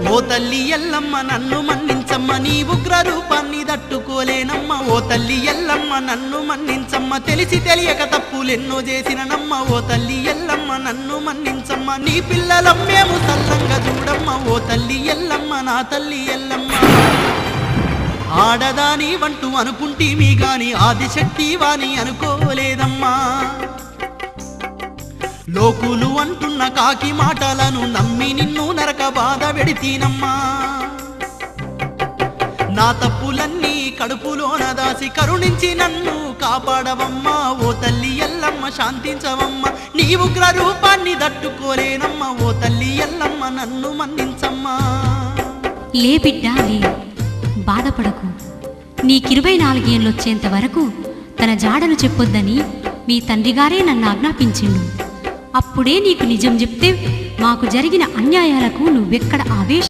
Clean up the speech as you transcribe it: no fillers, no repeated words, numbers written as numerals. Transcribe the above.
ఓ తల్లి ఎల్లమ్మ నన్ను మన్నించమ్మ, నీ ఉగ్ర రూపాన్ని తట్టుకోలేనమ్మ. ఓ తల్లి ఎల్లమ్మ నన్ను మన్నించమ్మ, తెలిసి తెలియక తప్పులెన్నో చేసిననమ్మ. ఓ తల్లి ఎల్లమ్మ నన్ను మన్నించమ్మ, నీ పిల్లలం మేము సల్లంగా చూడమ్మ. ఓ తల్లి ఎల్లమ్మ నా తల్లి ఎల్లమ్మ. ఆడదాని వంటూ అనుకుంటేమి గాని ఆదిశక్తి వాణి అనుకోలేదమ్మా. లోకులు అంటున్న కాకి మాటలను నమ్మి నిన్ను నరక బాధ పెడితీనమ్మా. నా తప్పులన్నీ కడుపులోన దాసి కరుణించి నన్ను కాపాడవమ్మా. ఓ తల్లి ఎల్లమ్మ శాంతించవమ్మ, నీ ఉగ్ర రూపాన్ని తట్టుకోలేనమ్మా. ఓ తల్లి ఎల్లమ్మ నన్ను మన్నించమ్మా. లే బిడ్డా లే, బాధపడకు. నీకు24 ఏళ్ళొచ్చేంత వరకు తన జాడను చెప్పొద్దని మీ తండ్రిగారే నన్ను ఆజ్ఞాపించిండు. అప్పుడే నీకు నిజం చెప్తే మాకు జరిగిన అన్యాయాలకు నువ్వెక్కడ ఆవేశ